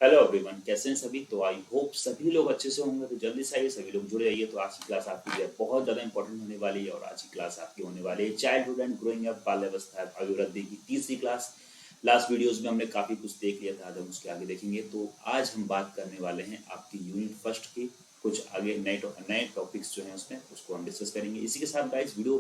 Hello everyone, कैसे हैं सभी। तो आई होप सभी लोग अच्छे से होंगे। तो जल्दी से आइए, सभी लोग जुड़ जाइए। तो आज की क्लास आपकी जो है बहुत ज़्यादा इंपॉर्टेंट होने वाली है और आज की क्लास आपकी होने वाली है चाइल्डहुड एंड ग्रोइंग अप, बाल्यावस्था अभिवृद्धि की तीसरी क्लास। लास्ट वीडियोस में हमने काफ़ी कुछ देख लिया था, आज हम उसके आगे देखेंगे। तो आज हम बात करने वाले हैं आपकी यूनिट फर्स्ट की कुछ आगे नए टॉपिक्स जो हैं उसमें उसको हम डिस्कस करेंगे। इसी के साथ गाइस वीडियो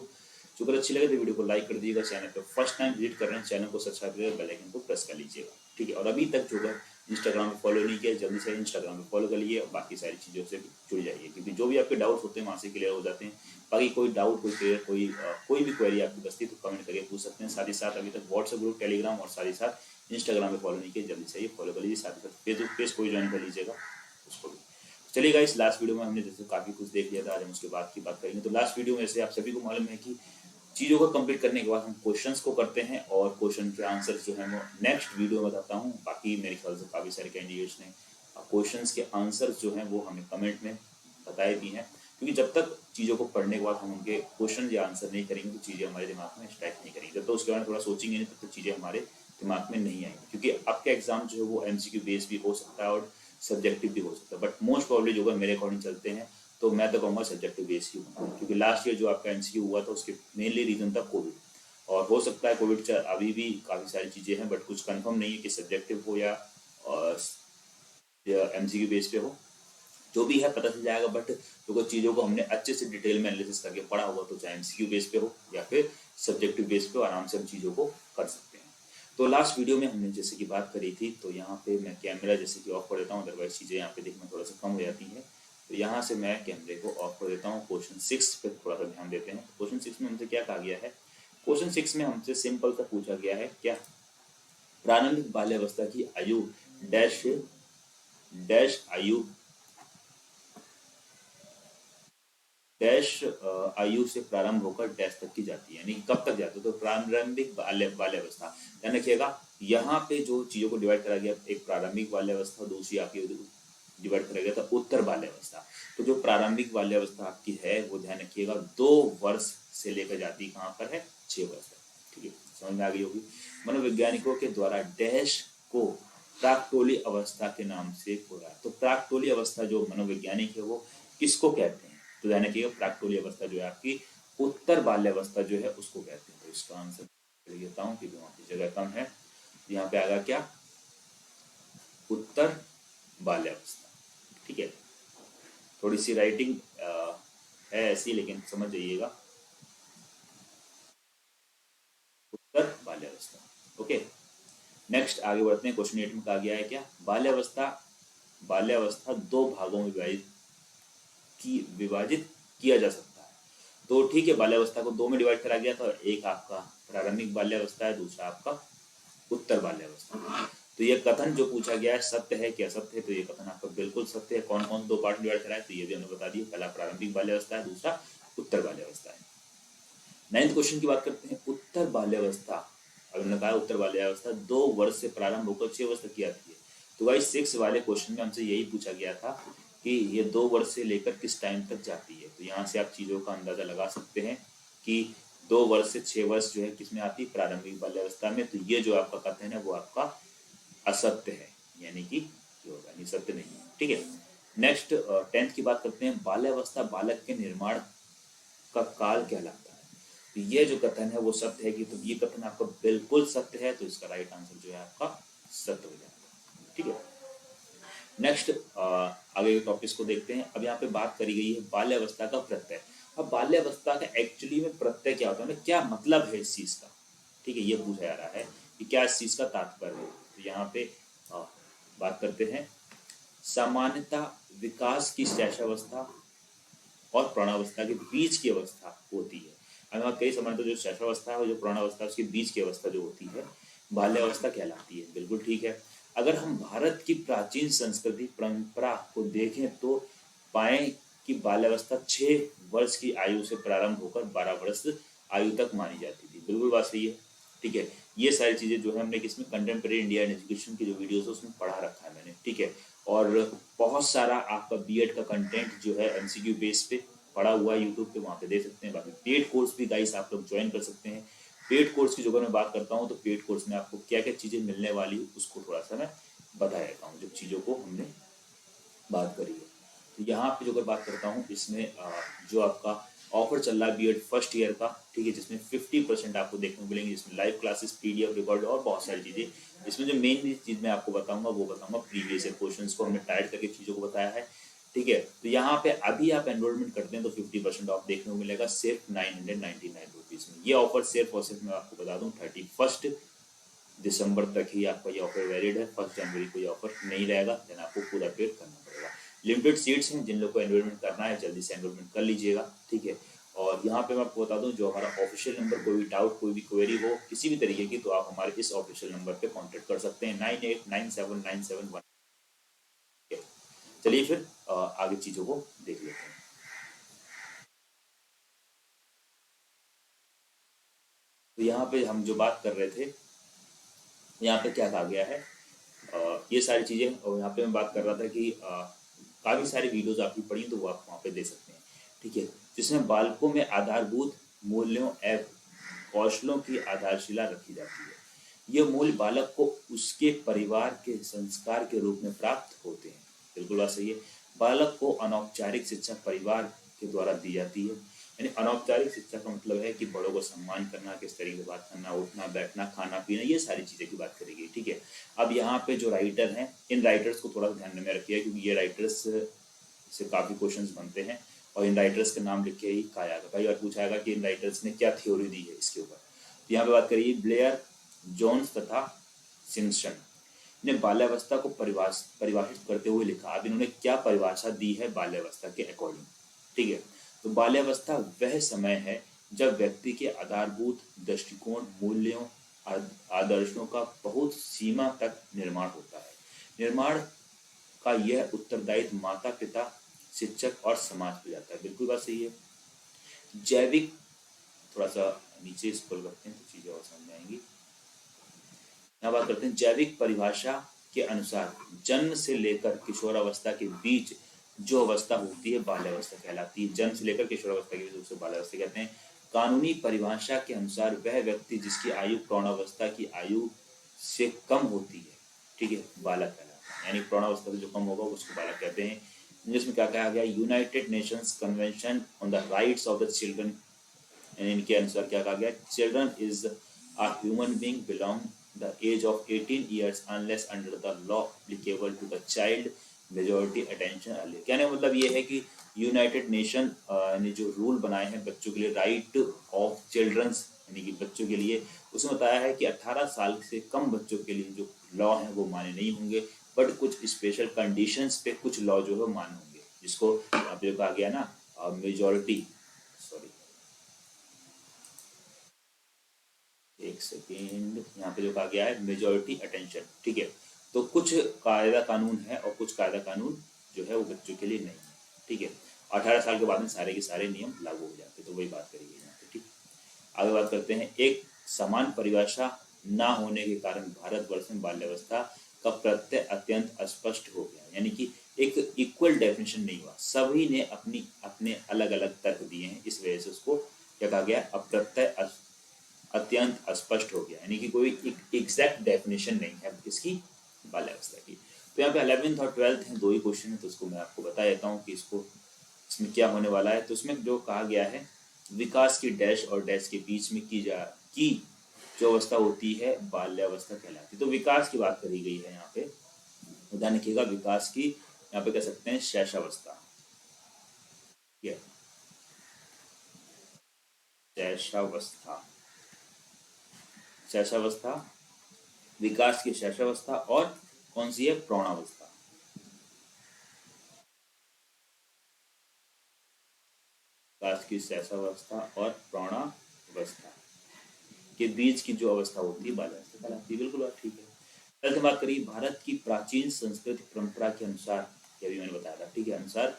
जो अगर अच्छी लगे तो वीडियो को लाइक कर दीजिएगा। चैनल पर फर्स्ट टाइम विजिट कर रहे हैं, चैनल को सब्सक्राइब करके बेल आइकन को प्रेस कर लीजिएगा, ठीक है। और अभी तक जो है इंस्टाग्राम पे फॉलो नहीं किया, जल्दी से इंस्टाग्राम पे फॉलो कर लीजिए और बाकी सारी चीज़ों से जुड़ जाइए, क्योंकि जो भी आपके डाउट्स होते हैं वहाँ से क्लियर हो जाते हैं। बाकी कोई डाउट, कोई क्लियर, कोई भी क्वेरी आपकी बचती है तो कमेंट करके पूछ सकते हैं। साथ ही साथ अभी तक व्हाट्सएप ग्रुप, टेलीग्राम और साथ ही साथ इंस्टाग्राम पे फॉलो नहीं किया, जल्दी से ये फॉलो कर लीजिए। साथ ही साथ फेसबुक पेज को ज्वाइन कर लीजिएगा उसको भी। चलिए गाइस, लास्ट वीडियो में हमने जैसे काफ़ी कुछ देख लिया था, आज हम उसके बाद की बात करेंगे। तो लास्ट वीडियो में से आप सभी को मालूम है कि चीज़ों को कंप्लीट करने के बाद हम क्वेश्चंस को करते हैं और क्वेश्चन के आंसर जो है वो नेक्स्ट वीडियो में बताता हूँ। बाकी मेरे ख्याल से काफ़ी सारे कैंडिडेट्स ने क्वेश्चंस के आंसर जो हैं वो हमें कमेंट में बताए भी हैं, क्योंकि जब तक चीज़ों को पढ़ने के बाद हम उनके क्वेश्चन या आंसर नहीं करेंगे तो चीज़ें हमारे दिमाग में स्ट्राइक नहीं करेंगी। जब तक उसके बारे में थोड़ा सोचेंगे नहीं तब तक चीज़ें हमारे दिमाग में नहीं आएंगी, क्योंकि आपका एग्जाम जो है वो MCQ बेस भी हो सकता है और सब्जेक्टिव भी हो सकता है। बट मोस्ट प्रॉब्ली जो मेरे अकॉर्डिंग चलते हैं तो मैं तो कहूँगा सब्जेक्टिव बेस ही होगा, क्योंकि लास्ट ईयर जो आपका MCQ हुआ था उसके मेनली रीजन था कोविड। और हो सकता है कोविड अभी भी काफ़ी सारी चीज़ें हैं, बट कुछ कंफर्म नहीं है कि सब्जेक्टिव हो या MCQ बेस पे हो। जो भी है पता चल जाएगा। बट जो कुछ चीज़ों को हमने अच्छे से डिटेल में एनालिसिस करके पढ़ा होगा तो चाहे MCQ बेस पे हो या फिर सब्जेक्टिव बेस पे, आराम से हम चीज़ों को कर सकते हैं। तो लास्ट वीडियो में हमने जैसे कि बात करी थी, तो यहाँ पे मैं कैमरा जैसे कि ऑफ कर देता हूँ, अदरवाइज चीज़ें यहाँ पे देखना थोड़ा सा कम हो जाती है। तो यहाँ से मैं कैमरे को ऑफ कर देता हूँ। क्वेश्चन 6 पे थोड़ा सा ध्यान देते हैं। क्वेश्चन 6 में हमसे क्या कहा गया है। क्वेश्चन 6 में हमसे सिंपल सा पूछा गया है, क्या प्रारंभिक बाल्यावस्था की आयु डैश डैश आयु डैश आयु से प्रारंभ होकर डैश तक की जाती है, यानी कब तक जाती है। तो प्रारंभिक बाल्यावस्था ध्यान रखिएगा। यहाँ पे जो चीजों को डिवाइड करा गया, एक प्रारंभिक बाल्यावस्था, दूसरी आपकी डिवाइड करा गया था उत्तर बाल्यावस्था। तो जो प्रारंभिक बाल्यावस्था आपकी है वो ध्यान रखिएगा 2 वर्ष से लेकर जाती कहाँ पर है, 6 वर्ष तक, ठीक है। समझ में आ गई होगी। मनोवैज्ञानिकों के द्वारा डैश को प्राक्टोली अवस्था के नाम से बोला। तो प्राक्टोली अवस्था जो मनोवैज्ञानिक है वो किसको कहते हैं, तो ध्यान रखिएगा प्राक्टोली अवस्था जो है आपकी उत्तर बाल्यावस्था जो है उसको कहते हैं। तो इसका आंसर देता हूँ क्योंकि वहां की जगह कम है। यहाँ पे आएगा क्या, उत्तर बाल्यावस्था, ठीक है। थोड़ी सी राइटिंग है ऐसी, लेकिन समझ जाइएगा, उत्तर बाल्यावस्था। ओके, नेक्स्ट आगे बढ़ते हैं। क्वेश्चन 8 में कहा गया है क्या, बाल्यावस्था बाल्यावस्था 2 भागों में विभाजित किया जा सकता है। तो ठीक है, बाल्यावस्था को 2 में डिवाइड करा गया था। एक आपका प्रारंभिक बाल्यावस्था है, दूसरा आपका उत्तर बाल्यावस्था। तो ये कथन जो पूछा गया है सत्य है क्या, सत्य है। तो ये कथन आपका बिल्कुल सत्य है। कौन कौन 2 पार्ट डिवाइड करा है तो ये भी हमने बता दिया। पहला प्रारंभिक बाल्यावस्था है, दूसरा उत्तर बाल्यावस्था है। 9th क्वेश्चन की बात करते हैं। उत्तर बाल्यावस्था, अब हमने कहा उत्तर बाल्यावस्था 2 वर्ष से प्रारंभ होकर 6 वर्ष तक की आती है। तो भाई 6 वाले क्वेश्चन में हमसे यही पूछा गया था कि ये 2 वर्ष से लेकर किस टाइम तक जाती है। तो यहाँ से आप चीज़ों का अंदाजा लगा सकते हैं कि 2 वर्ष से 6 वर्ष जो है किसमें आती है, प्रारंभिक बाल्यावस्था में। तो ये जो आपका कथन है वो आपका असत्य है, यानी कि ये होगा नहीं, सत्य नहीं है, ठीक है। नेक्स्ट 10th की बात करते हैं। बाल्यावस्था बालक के निर्माण का काल कहलाता है। तो ये जो कथन है वो सत्य है कि, तो ये कथन आपका बिल्कुल सत्य है। तो इसका राइट आंसर जो है आपका सत्य हो जाएगा, ठीक है। नेक्स्ट आगे के टॉपिक्स को देखते हैं। अब यहाँ पे बात करी गई है बाल्यावस्था का प्रत्यय। अब बाल्यावस्था का एक्चुअली में प्रत्यय क्या होता है, क्या मतलब है इस चीज का, ठीक है, ये पूछा जा रहा है कि क्या इस चीज का तात्पर्य है। तो यहाँ पे बात करते हैं। सामान्यता विकास की शैशवावस्था और प्रौढ़ावस्था के बीच की अवस्था होती है। अगर कई सामान्यतः जो शैशवावस्था है और जो प्रौढ़ावस्था उसके बीच की अवस्था जो होती है बाल्यावस्था कहलाती है, बिल्कुल ठीक है। अगर हम भारत की प्राचीन संस्कृति परंपरा को देखें तो पाए कि बाल्यावस्था 6 वर्ष की आयु से प्रारंभ होकर 12 वर्ष आयु तक मानी जाती थी, बिल्कुल बात सही है, ठीक है। ये सारी चीजें जो है हमने किसमें, कंटेम्प्रेरी इंडिया एजुकेशन की जो वीडियोस है उसमें पढ़ा रखा है मैंने, ठीक है। और बहुत सारा आपका बीएड का कंटेंट जो है MCQ बेस पे पढ़ा हुआ है यूट्यूब पे, वहाँ पे देख सकते हैं। बाकी पेड कोर्स भी गाइस आप लोग ज्वाइन कर सकते हैं। पेड कोर्स की जो मैं बात करता हूँ तो पेड कोर्स में आपको क्या क्या चीज़ें मिलने वाली उसको थोड़ा सा मैं बता देता हूँ जो चीज़ों को हमने बात करी है। तो यहाँ पे जो अगर बात करता हूँ इसमें जो आपका ऑफर चल रहा है बीएड फर्स्ट ईयर का, ठीक है, जिसमें 50% आपको देखने को मिलेंगे, जिसमें लाइव क्लासेस, पीडीएफ रिकॉर्ड और बहुत सारी चीज़ें। इसमें जो मेन चीज़ मैं आपको बताऊंगा वो बताऊंगा प्रीवियस ईयर क्वेश्चंस को हमने टाइट करके चीज़ों को बताया है, ठीक है। तो यहाँ पे अभी आप एनरोलमेंट करते हैं तो 50% ऑफ देखने को मिलेगा सिर्फ 999 रुपीज़ में। ये ऑफर सिर्फ और सिर्फ मैं आपको बता दूँ 31 दिसंबर तक ही आपका ये ऑफर वैलिड है। 1 जनवरी को ये ऑफर नहीं रहेगा, देन आपको पूरा पेड करना पड़ेगा। लिमिटेड सीट्स हैं, जिन लोग को एनरोलमेंट करना है जल्दी से एनरोलमेंट कर लीजिएगा, ठीक है। और यहाँ पे मैं आपको बता दूं जो हमारा ऑफिशियल नंबर, कोई भी डाउट कोई भी क्वेरी हो किसी भी तरीके की तो आप हमारे इस ऑफिशियल नंबर पे कांटेक्ट कर सकते हैं 989797 चलिए फिर आगे चीज़ों को देख लेते हैं। तो यहाँ पे हम जो बात कर रहे थे, यहाँ पे क्या कहा गया है, ये सारी चीज़ें। और यहाँ पे मैं बात कर रहा था कि काफ़ी सारी वीडियोज आपकी पढ़ी तो वो आप वहाँ पे दे सकते हैं, ठीक है, जिसमें बालकों में आधारभूत मूल्यों एवं कौशलों की आधारशिला रखी जाती है। ये मूल्य बालक को उसके परिवार के संस्कार के रूप में प्राप्त होते हैं। बिल्कुल बात सही है। बालक को अनौपचारिक शिक्षा परिवार के द्वारा दी जाती है। यानी अनौपचारिक शिक्षा का मतलब है कि बड़ों को सम्मान करना, किस तरीके से बात करना, उठना बैठना, खाना पीना, ये सारी चीज़ें की बात करेगी, ठीक है। अब यहाँ पे जो राइटर हैं, इन राइटर्स को थोड़ा ध्यान में रखिए क्योंकि ये राइटर्स से काफ़ी क्वेश्चंस बनते हैं और इन राइटर्स का नाम लिख के ही कहा जाएगा भाई, और पूछा जाएगा कि इन राइटर्स ने क्या थ्योरी दी है इसके ऊपर। तो यहाँ पे बात करिए ब्लेयर, जोन्स तथा सिम्पसन ने बाल्यावस्था को परिभाषित करते हुए लिखा। अब इन्होंने क्या परिभाषा दी है बाल्यावस्था के अकॉर्डिंग, ठीक है। तो बाल्यावस्था वह समय है जब व्यक्ति के आधारभूत दृष्टिकोण, मूल्यों, आदर्शों का बहुत सीमा तक निर्माण होता है। निर्माण का यह उत्तरदायित्व माता पिता, शिक्षक और समाज पर जाता है। बिल्कुल बात सही है। जैविक, थोड़ा सा नीचे स्क्रॉल करते हैं तो चीजें और समझ आएंगी। यहाँ बात करते हैं जैविक परिभाषा के अनुसार जन्म से लेकर किशोरावस्था के बीच जो अवस्था होती है बाल्यावस्था कहलाती है। जन्म से लेकर किशोरावस्था के बीच उसे बाल्यावस्था कहते हैं। कानूनी परिभाषा के अनुसार वह व्यक्ति जिसकी आयु प्रौढ़ावस्था की आयु से कम होती है, ठीक है, बालक कहलाता है। यानी प्रौढ़ावस्था से जो कम होगा उसको बालक कहते हैं। इंग्लिश में क्या कहा गया, United Nations convention on the rights of the children, इनके अनुसार क्या कहा गया, children is a human being belong the age of 18 years unless under the law applicable to the child majority attention early। कहने का मतलब ये है कि यूनाइटेड नेशन ने जो रूल बनाए हैं बच्चों के लिए, राइट ऑफ चिल्ड्रंस यानी कि बच्चों के लिए, उसमें बताया है कि 18 साल से कम बच्चों के लिए जो लॉ हैं वो माने नहीं होंगे, बट कुछ स्पेशल कंडीशंस पे कुछ लॉ जो है माने होंगे, जिसको यहाँ पे कहा गया ना मेजॉरिटी, सॉरी एक सेकेंड, यहाँ पे जो कहा गया है मेजॉरिटी अटेंशन, ठीक है। तो कुछ कायदा कानून है और कुछ कायदा कानून जो है वो बच्चों के लिए नहीं है, ठीक है। 18 साल के बाद में सारे के सारे नियम लागू हो जाते हैं। तो वही बात करेंगे यहाँ पे, ठीक। आगे बात करते हैं, एक समान परिभाषा ना होने के कारण भारतवर्ष में बाल्यावस्था का प्रत्यय अत्यंत अस्पष्ट हो गया। यानी कि एक इक्वल डेफिनेशन नहीं हुआ, सभी ने अपनी अपने अलग अलग तर्क दिए हैं, इस वजह से उसको क्या कहा गया, अप्रत्यय अत्यंत अस्पष्ट हो गया। यानी कि कोई एग्जैक्ट डेफिनेशन नहीं है इसकी बाल्यावस्था की। तो यहाँ पे 11th और 12th हैं, दो ही क्वेश्चन है, तो उसको मैं आपको बता देता हूँ कि इसको इसमें क्या होने वाला है। तो इसमें जो कहा गया है, विकास की डैश और डैश के बीच में की जो अवस्था होती है बाल्यावस्था कहलाती है। तो विकास की बात करी गई है यहाँ पे, ध्यान रखिएगा, विकास की यहाँ पे कह सकते हैं शैशवावस्था, शैशवावस्था, शैशवावस्था, विकास की शैशवावस्था, और कौन सी है, प्रौढ़ावस्था। विकास की शैशवावस्था और प्रौढ़ावस्था के बीच की जो अवस्था होती है बाल्यावस्था कहलाती है। बिल्कुल बात ठीक है। कल से बात करिए, भारत की प्राचीन संस्कृति परंपरा के अनुसार, ये भी मैंने बताया था, ठीक है, अनुसार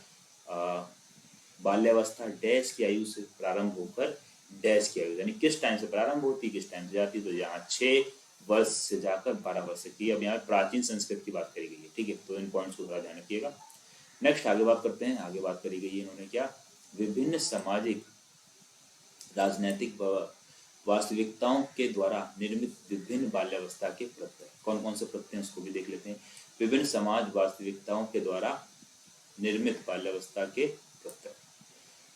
बाल्यावस्था डैश की आयु से प्रारंभ होकर डैश की आयु, यानी किस टाइम से प्रारंभ होती है, किस टाइम से जाती है, तो यहाँ 6 वर्ष से जाकर 12 वर्ष की। अब यहाँ प्राचीन संस्कृत की बात करी गई है, ठीक है। तो इन पॉइंट्स को थोड़ा ध्यान रखिएगा। नेक्स्ट आगे बात करते हैं। आगे बात करी गई है इन्होंने क्या, विभिन्न सामाजिक, राजनैतिक व वास्तविकताओं के द्वारा निर्मित विभिन्न बाल्यावस्था के प्रत्यय। कौन कौन से प्रत्यय हैं उसको भी देख लेते हैं। विभिन्न समाज वास्तविकताओं के द्वारा निर्मित बाल्यावस्था के प्रत्यय।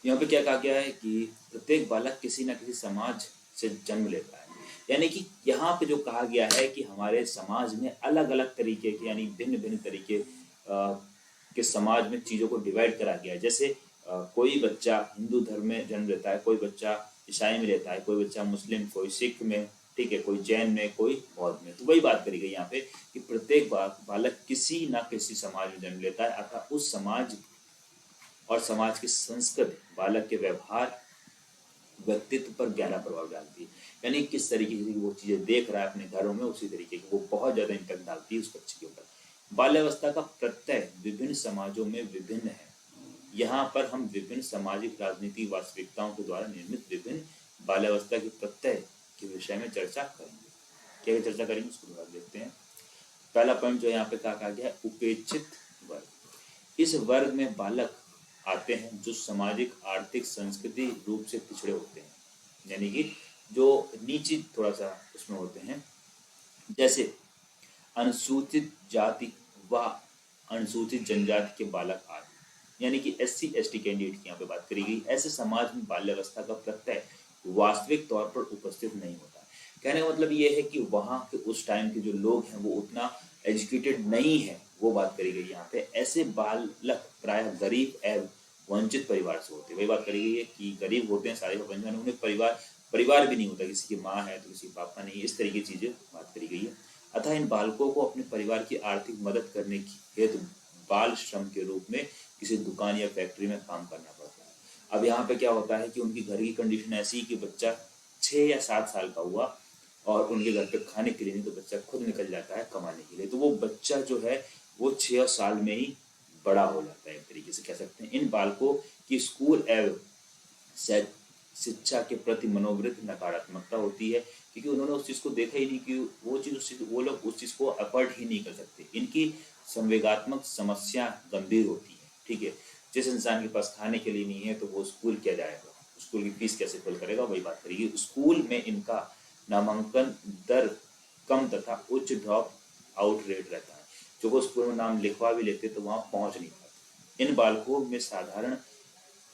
यहाँ पे क्या कहा गया है कि प्रत्येक बालक किसी न किसी समाज से जन्म लेता है। यानी कि यहाँ पे जो कहा गया है कि हमारे समाज में अलग अलग तरीके के यानी भिन्न भिन्न तरीके के समाज में चीज़ों को डिवाइड करा गया है। जैसे कोई बच्चा हिंदू धर्म में जन्म लेता है, कोई बच्चा ईसाई में लेता है, कोई बच्चा मुस्लिम, कोई सिख में, ठीक है, कोई जैन में, कोई बौद्ध में। तो वही बात करी गई यहाँ पे कि प्रत्येक बालक किसी न किसी समाज में जन्म लेता है, अतः उस समाज और समाज की संस्कृति बालक के व्यवहार व्यक्तित्व पर गहरा प्रभाव डालती है। यानी किस तरीके की वो चीजें देख रहा है अपने घरों में, उसी तरीके की वो बहुत ज्यादा इम्पैक्ट डालती है उस बच्चे के ऊपर। बाल्यावस्था का प्रत्यय विभिन्न समाजों में विभिन्न है। यहाँ पर हम विभिन्न सामाजिक राजनीतिक वास्तविकताओं के द्वारा निर्मित विभिन्न बाल्यावस्था के प्रत्यय के विषय में चर्चा करेंगे। क्या चर्चा करेंगे उसको थोड़ा देखते हैं। पहला पॉइंट जो यहाँ पे कहा गया है, उपेक्षित वर्ग। इस वर्ग में बालक आते हैं जो सामाजिक आर्थिक संस्कृति रूप से पिछड़े होते हैं, यानी कि जो नीचे थोड़ा सा उसमें होते हैं, जैसे अनुसूचित जाति व अनुसूचित जनजाति के बालक आदि, यानी कि SC ST कैंडिडेट की यहाँ पे बात करी गई। ऐसे समाज में बाल्यावस्था का प्रत्यय वास्तविक तौर पर उपस्थित नहीं होता। कहने का मतलब ये है कि वहाँ के उस टाइम के जो लोग हैं वो उतना एजुकेटेड नहीं है, वो बात करी गई यहाँ पे। ऐसे बालक प्रायः गरीब एवं वंचित परिवार से होते हैं। वही बात करी गई है कि गरीब होते हैं सारे बंधन, उन्हें परिवार भी नहीं होता, किसी की माँ है तो किसी पापा नहीं, इस तरीके की चीजें बात करी गई है। अतः इन बालकों को अपने परिवार की आर्थिक मदद करने की हेतु बाल श्रम के रूप में किसी दुकान या फैक्ट्री में काम करना पड़ता है। अब यहाँ पे क्या होता है कि उनकी घर की कंडीशन ऐसी कि बच्चा 6 या 7 साल का हुआ और उनके घर पे खाने के लिए नहीं, तो बच्चा खुद निकल जाता है कमाने के लिए। तो वो बच्चा जो है वो 6 साल में ही बड़ा हो जाता है, एक तरीके से कह सकते हैं। इन बालकों की स्कूल एवं शिक्षा के प्रति मनोवृत्ति नकारात्मकता होती है, क्योंकि उन्होंने उस चीज को देखा ही नहीं कि वो लोग उस चीज को अफोर्ड ही नहीं कर सकते। इनकी संवेगात्मक समस्या गंभीर होती है, ठीक है। जिस इंसान के पास खाने के लिए नहीं है तो वो स्कूल क्या जाएगा, स्कूल की फीस कैसे फुल करेगा, वही बात करेगी। स्कूल में इनका नामांकन दर कम तथा उच्च ड्रॉप आउट रेट रहता है। जो वो स्कूल में नाम लिखवा भी लेते तो वहां पहुंच नहीं पाते। इन बालकों में साधारण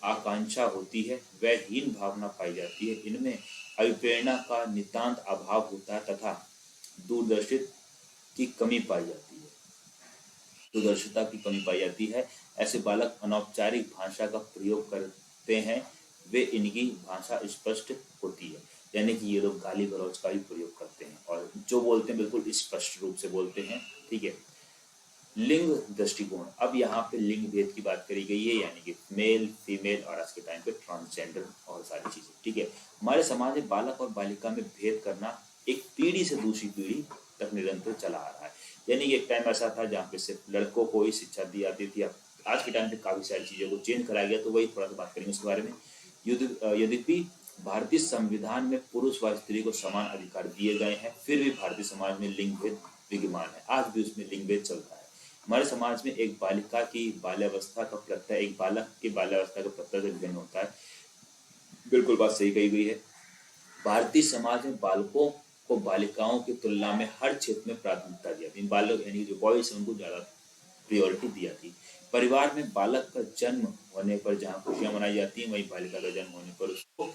आकांक्षा होती है, वह हीन भावना पाई जाती है। इनमें अभिप्रेरणा का नितांत अभाव होता है तथा दूरदर्शिता की कमी पाई जाती है। दूरदर्शिता की कमी पाई जाती है। ऐसे बालक अनौपचारिक भाषा का प्रयोग करते हैं, वे इनकी भाषा स्पष्ट होती है, यानी कि ये लोग गाली गलौज का भी प्रयोग करते हैं और जो बोलते हैं बिल्कुल स्पष्ट रूप से बोलते हैं, ठीक है। लिंग दृष्टिकोण, अब यहाँ पे लिंग भेद की बात करी गई है, यानी कि मेल फीमेल और आज के टाइम पे ट्रांसजेंडर और सारी चीजें, ठीक है। हमारे समाज में बालक और बालिका में भेद करना एक पीढ़ी से दूसरी पीढ़ी तक निरंतर चला आ रहा है। यानी कि एक टाइम ऐसा था जहाँ पे सिर्फ लड़कों को ही शिक्षा दी जाती थी। अब आज के टाइम पे काफी सारी चीजों को चेंज कराया गया, तो वही थोड़ा सा बात करेंगे उसके बारे में। यद्यपि भारतीय संविधान में पुरुष व स्त्री को समान अधिकार दिए गए हैं, फिर भी भारतीय समाज में लिंग भेद विद्यमान है। आज भी उसमें लिंग भेद चलता है। हमारे समाज में एक बालिका की बाल्यावस्था का प्रत्यय एक बालक की बाल्यावस्था का प्रत्यय से भिन्न होता है। बिल्कुल बात सही कही गई है। भारतीय समाज में बालकों को बालिकाओं की तुलना में हर क्षेत्र में प्राथमिकता दी जाती है। बालक यानी जो बॉयज उनको ज्यादा प्रायोरिटी दी जाती है। परिवार में बालक का जन्म होने पर जहाँ खुशियां मनाई जाती है, वहीं बालिका का जन्म होने पर उसको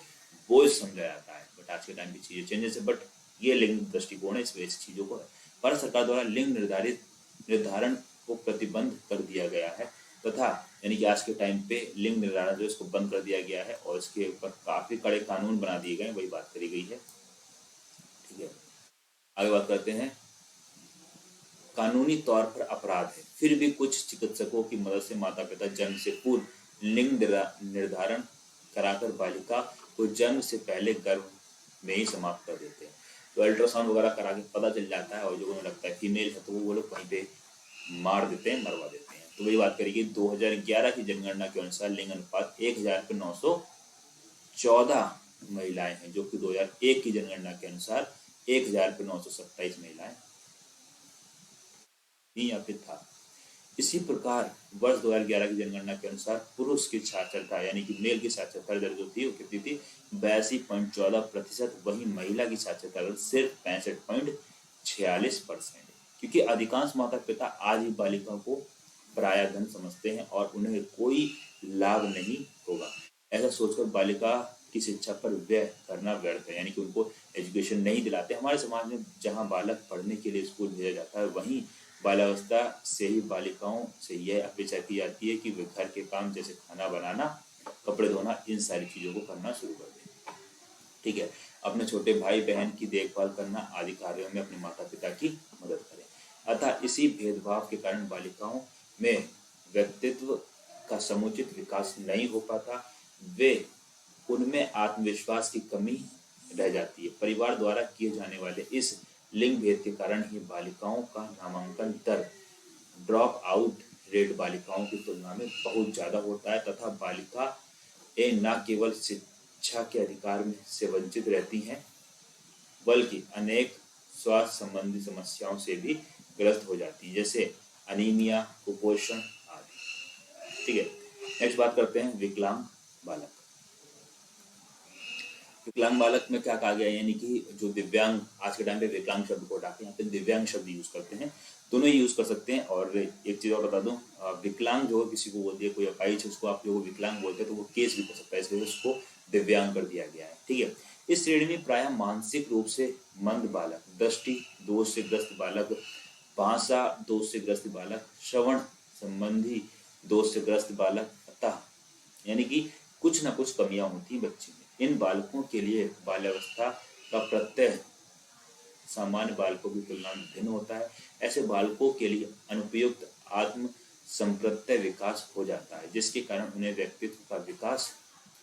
बोझ समझा जाता है। बट आज के टाइम की चीजें चेंजेस है, बट ये लिंग दृष्टिकोण है, इस वजह से चीजों को भारत सरकार द्वारा लिंग निर्धारण को प्रतिबंध कर दिया गया है तथा यानी कि आज के टाइम पे लिंग निर्धारण जो इसको बंद कर दिया गया है और इसके ऊपर काफी कड़े कानून बना दिए गए, वही बात करी गई है, ठीक है। आगे बात करते हैं। कानूनी तौर पर अपराध है, फिर भी कुछ चिकित्सकों की मदद से माता पिता जन्म से पूर्व लिंग निर्धारण कराकर बालिका को जन्म से पहले गर्भ में ही समाप्त कर देते हैं। तो अल्ट्रासाउंड वगैरह करा के पता चल जाता है और जो उन्हें लगता है फीमेल है तो वो लोग वहीं पे मार देते हैं, मरवा देते हैं। तो वही बात करेगी 2011 की जनगणना के अनुसार लिंग अनुपात 1914 महिलाएं हैं, जो कि 2001 की जनगणना के अनुसार 1927 महिलाएं या फिर था। इसी प्रकार वर्ष 2011 की जनगणना के अनुसार पुरुष की साक्षरता यानी कि मेल की साक्षरता दर जो थी वो कितनी थी 82.14%, वहीं महिला की साक्षरता दर सिर्फ 65.46%। क्योंकि अधिकांश माता पिता आज भी बालिकाओं को पराया धन समझते हैं और उन्हें कोई लाभ नहीं होगा ऐसा सोचकर बालिका की शिक्षा पर व्यय करना व्यर्थ है, यानी कि उनको एजुकेशन नहीं दिलाते। हमारे समाज में जहाँ बालक पढ़ने के लिए स्कूल भेजा जाता है वहीं बाल्यावस्था से ही बालिकाओं से यह अपेक्षा की जाती है कि वे घर के काम जैसे खाना बनाना, कपड़े धोना, इन सारी चीजों को करना शुरू कर दें। ठीक है, अपने छोटे भाई बहन की देखभाल करना आदि कार्यों में अपने माता पिता की मदद करें। अतः इसी भेदभाव के कारण बालिकाओं में व्यक्तित्व का समुचित विकास नहीं हो पाता, वे उनमें आत्मविश्वास की कमी रह जाती है। परिवार द्वारा किए जाने वाले इस लिंग भेद के कारण ही बालिकाओं का नामांकन दर, ड्रॉप आउट रेट बालिकाओं की तुलना में बहुत ज्यादा होता है तथा बालिका न केवल शिक्षा के अधिकार में से वंचित रहती हैं बल्कि अनेक स्वास्थ्य संबंधी समस्याओं से भी ग्रस्त हो जाती है, जैसे अनीमिया, कुपोषण आदि। ठीक है, नेक्स्ट बात करते हैं विकलांग बालक। विकलांग बालक में क्या कहा गया, यानी कि जो दिव्यांग, आज के टाइम पे विकलांग शब्द को हटा के यहाँ पे दिव्यांग शब्द यूज करते हैं, दोनों ही यूज कर सकते हैं। और एक चीज और बता दूं, विकलांग जो किसी को बोल दिया, कोई अपाहिज उसको आप जो विकलांग बोलते हैं तो वो केस भी कर सकता है, इसलिए उसको दिव्यांग कर दिया गया है। ठीक है, इस श्रेणी में प्रायः मानसिक रूप से मंद बालक, दृष्टि दोष से ग्रस्त बालक, भाषा दोष से ग्रस्त बालक, श्रवण संबंधी दोष से ग्रस्त बालक, अतः यानी कि कुछ न कुछ कमियां होती बच्चे में। इन बालकों के लिए बाल्यावस्था का प्रत्यय सामान्य बालकों की तुलना में भिन्न होता है। ऐसे बालकों के लिए अनुपयुक्त आत्म संप्रत्यय विकास हो जाता है, जिसके कारण उन्हें व्यक्तित्व का विकास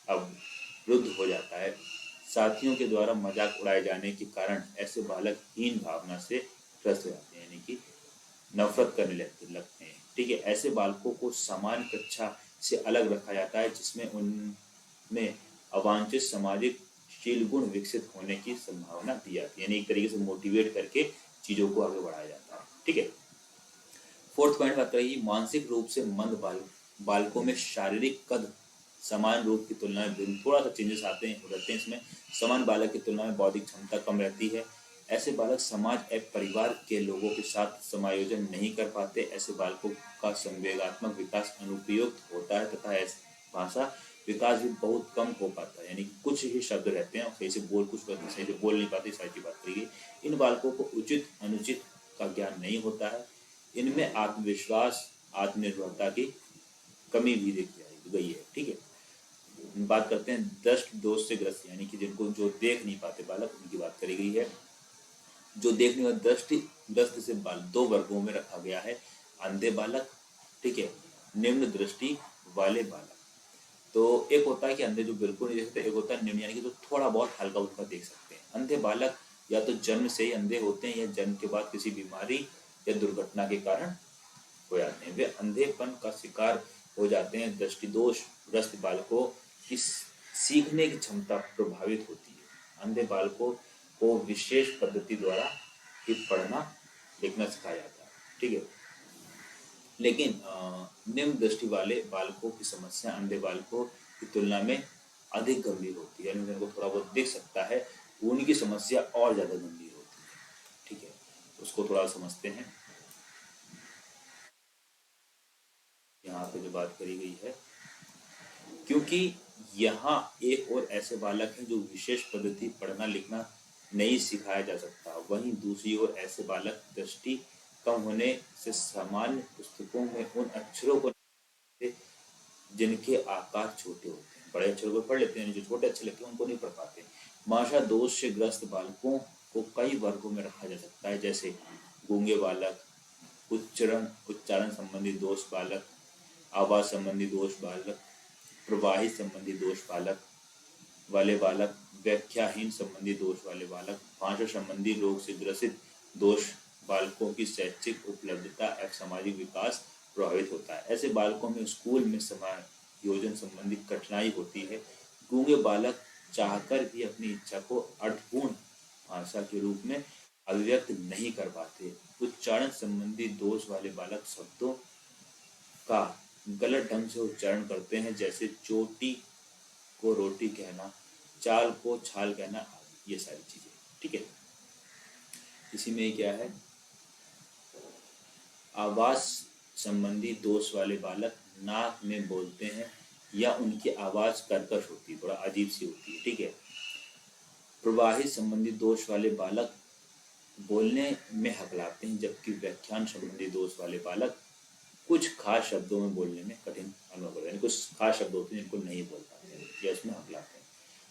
अवरुद्ध हो जाता है। साथियों के द्वारा मजाक उड़ाए जाने के कारण ऐसे बालक हीन भावना से ग्रस्त हो जाते हैं, यानी कि नफरत करने लगते हैं। ठीक है, ऐसे बालकों को सामान्य कक्षा से अलग रखा जाता है, जिसमें उनमें अवांछित सामाजिक शील गुण विकसित होने की संभावना दी जाती है, यानी एक तरीके से मोटिवेट करके चीजों को आगे बढ़ाया जाता है। ठीक है, फोर्थ पॉइंट बात करेगी मानसिक रूप से मंद बालकों में शारीरिक कद समान रूप की तुलना में थोड़ा सा चेंजेस आते हैं रहते हैं इसमें। समान बालक की तुलना में बौद्धिक क्षमता कम रहती है। ऐसे बालक समाज एवं परिवार के लोगों के साथ समायोजन नहीं कर पाते। ऐसे बालकों का संवेगात्मक विकास अनुपयुक्त होता है तथा भाषा विकास भी बहुत कम हो पाता है, यानी कुछ ही शब्द रहते हैं और सही से बोल नहीं पाते, सारी बात करेगी। इन बालकों को उचित अनुचित का ज्ञान नहीं होता है। इनमें आत्मविश्वास, आत्मनिर्भरता की कमी भी देखी गई है। ठीक है, बात करते हैं दृष्टि दोष से ग्रस्त, यानी कि जिनको जो देख नहीं पाते बालक, उनकी बात करी गई है। जो देखने वाले दृष्टि से दो वर्गों में रखा गया है, अंधे बालक, ठीक है, निम्न दृष्टि वाले बालक। तो एक होता है कि अंधे जो बिल्कुल नहीं देखते, एक होता है निम्न यानी कि जो थोड़ा बहुत हल्का फुल्का देख सकते हैं। अंधे बालक या तो जन्म से ही अंधे होते हैं या जन्म के बाद किसी बीमारी या दुर्घटना के कारण हो जाते हैं। वे अंधेपन का शिकार हो जाते हैं। दृष्टिदोष ग्रस्त बालकों की सीखने की क्षमता प्रभावित होती है। अंधे बालकों को विशेष पद्धति द्वारा ही पढ़ना लिखना सिखाया जाता है। ठीक है, लेकिन निम्न दृष्टि वाले बालकों की समस्या अंधे बालकों की तुलना में अधिक गंभीर होती है। जिनको थोड़ा बहुत दिख सकता है उनकी समस्या और ज्यादा गंभीर होती है। ठीक है, उसको थोड़ा समझते हैं। यहाँ पे जो बात करी गई है, क्योंकि यहाँ एक और ऐसे बालक हैं जो विशेष पद्धति पढ़ना लिखना नहीं सिखाया जा सकता, वहीं दूसरी ओर ऐसे बालक दृष्टि कम होने से सामान्य पुस्तकों में उन अक्षरों को जिनके आकार छोटे होते हैं, बड़े अक्षरों को पढ़ लेते हैं, जो छोटे अच्छे लगते हैं उनको नहीं पढ़ पाते। भाषा दोष से ग्रस्त बालकों को कई वर्गों में रखा जा सकता है, जैसे गूंगे बालक, उच्चारण संबंधी दोष बालक, आवाज संबंधी दोष बालक, प्रवाही संबंधी दोष बालक वाले बालक, व्याख्याहीन संबंधी दोष वाले बालक, भाषा संबंधी रोग से ग्रसित दोष बालकों की शैक्षिक उपलब्धता एवं सामाजिक विकास प्रभावित होता है। ऐसे बालकों में स्कूल में समायोजन संबंधी कठिनाई होती है। गूंगे बालक चाहकर भी अपनी इच्छा को अर्थपूर्ण भाषा के रूप में अभिव्यक्त नहीं कर पाते। उच्चारण संबंधी दोष वाले बालक शब्दों का गलत ढंग से उच्चारण करते हैं, जैसे चोटी को रोटी कहना, चाल को छाल कहना आदि, ये सारी चीजें। ठीक है, इसी में क्या है, आवाज संबंधी दोष वाले बालक नाक में बोलते हैं या उनकी आवाज कर्कश होती है, थोड़ा अजीब सी होती है। ठीक है, प्रवाही संबंधी दोष वाले बालक बोलने में हकलाते हैं, जबकि व्याख्यान संबंधी दोष वाले बालक कुछ खास शब्दों में बोलने में कठिन अनुभव करते हैं, कुछ खास शब्द होते हैं जिनको नहीं बोल पाते हैं या इसमें हकलाते हैं।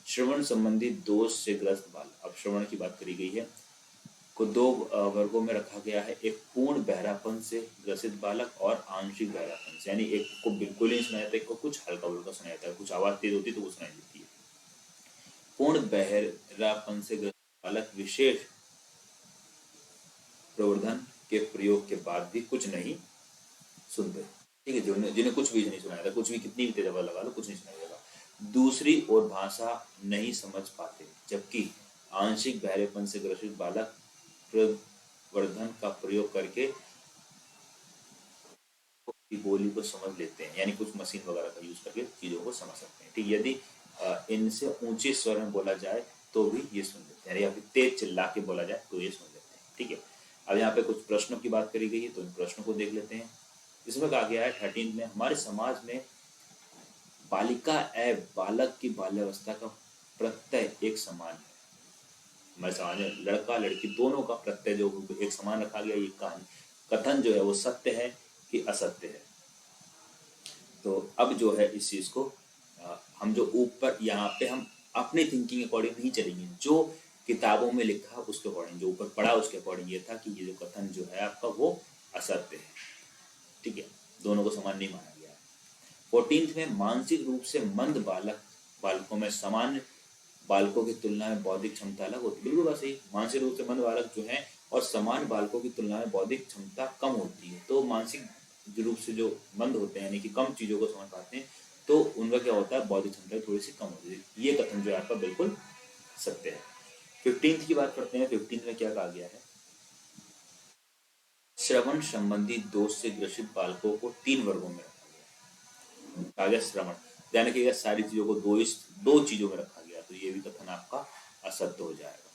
श्रवण संबंधी दोष से ग्रस्त बालक, अब श्रवण की बात करी गई है, को दो वर्गों में रखा गया है, एक पूर्ण बहरापन से ग्रसित बालक और आंशिक बहरापन से, यानी एक को बिल्कुल ही सुनाई देता है, एक को कुछ हल्का फुल्का सुनाई देता है, कुछ आवाज तेज होती है तो वो सुनाई देती है। पूर्ण बहरापन से ग्रसित बालक विशेष प्रवर्धन के प्रयोग के बाद भी कुछ नहीं सुनते। ठीक है, जिन्हें कुछ भी नहीं सुनाया था, कुछ भी कितनी भी तेज आवाज लगा लो कुछ नहीं सुनाई देगा। दूसरी ओर भाषा नहीं समझ पाते, जबकि आंशिक बहरेपन से ग्रसित बालक प्रवर्धन का प्रयोग करके बोली को समझ लेते हैं, यानी कुछ मशीन वगैरह का यूज करके चीजों को समझ सकते हैं। ठीक, यदि इनसे ऊंचे स्वर में बोला जाए तो भी ये सुन लेते हैं, या फिर तेज चिल्ला के बोला जाए तो ये सुन लेते हैं। ठीक है, अब यहाँ पे कुछ प्रश्नों की बात करी गई है, तो इन प्रश्नों को देख लेते हैं। इसमें कहा गया है 13 में, हमारे समाज में बालिका एवं बालक की बाल्यावस्था का प्रत्यय एक समान है। हमारे समाज में लड़का लड़की दोनों का प्रत्यय जो एक समान रखा गया, ये कहानी कथन जो है वो सत्य है कि असत्य है। तो अब जो है इस चीज को हम जो ऊपर यहाँ पे हम अपनी थिंकिंग अकॉर्डिंग नहीं चलेंगे, जो किताबों में लिखा उसके अकॉर्डिंग, जो ऊपर पढ़ा उसके अकॉर्डिंग ये था कि ये जो कथन जो है आपका वो असत्य है। ठीक है, दोनों को समान नहीं माना गया है। 14 में, मानसिक रूप से मंद बालकों में सामान्य बालकों की तुलना में बौद्धिक क्षमता अलग होती है। बिल्कुल बात सही, मानसिक रूप से मंद बालक जो है और सामान्य बालकों की तुलना में बौद्धिक क्षमता कम होती है। तो मानसिक रूप से जो मंद होते हैं, यानी कि कम चीजों को समझ पाते हैं, तो उनका क्या होता है, बौद्धिक क्षमता थोड़ी सी कम होती है। ये कथन जो है आपका बिल्कुल सत्य है। 15 की बात करते हैं। 15 में क्या कहा गया है, श्रवण संबंधी दोष से ग्रसित बालकों को 3 वर्गों में रखा गया। कहा गया श्रवण, ध्यान रखिएगा सारी चीजों को दो चीजों में रखा गया, तो ये भी कथन आपका असत्य हो जाएगा।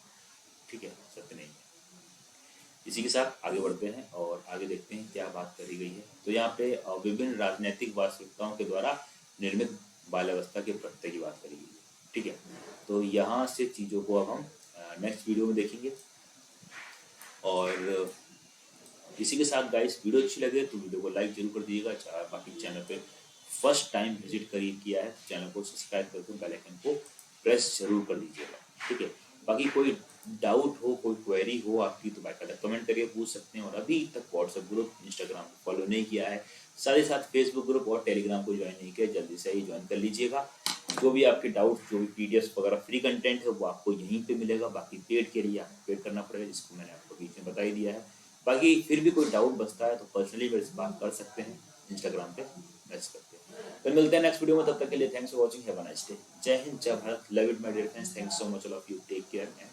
ठीक है, सत्य नहीं है। इसी के साथ आगे बढ़ते हैं और आगे देखते हैं क्या बात करी गई है। तो यहाँ पे विभिन्न राजनीतिक वास्तविकताओं के द्वारा निर्मित बाल्यावस्था के प्रत्यय की बात करी गई है। ठीक है, तो यहाँ से चीजों को अब हम नेक्स्ट वीडियो में देखेंगे। और इसी के साथ गाइस, वीडियो अच्छी लगे तो वीडियो को लाइक जरूर कर दीजिएगा। बाकी चैनल पे फर्स्ट टाइम विजिट किया है, चैनल को सब्सक्राइब करके बेल आइकन को प्रेस जरूर कर दीजिएगा। ठीक है, बाकी कोई डाउट हो, कोई क्वेरी हो आपकी, तो बाकायदा कमेंट करके पूछ सकते हैं। और अभी तक व्हाट्सएप ग्रुप, इंस्टाग्राम को फॉलो नहीं किया है, साथ ही साथ फेसबुक ग्रुप और टेलीग्राम को ज्वाइन नहीं किया, जल्दी से ही ज्वाइन कर लीजिएगा। जो भी आपके डाउट, जो भी पीडीएफ वगैरह फ्री कंटेंट है वो आपको यहीं पे मिलेगा। बाकी पेड के लिए आपको पेड करना पड़ेगा, जिसको मैंने आपको बीच में बता ही दिया है। बाकी फिर भी कोई डाउट बचता है तो पर्सनली मेरे से बात कर सकते हैं, इंस्टाग्राम पे मैसेज करते हैं। फिर मिलते हैं नेक्स्ट वीडियो में, तब तक के लिए thanks for watching, have a nice day. जय हिंद, जय Bharat, love it my dear friends, thanks so much all of you, take care and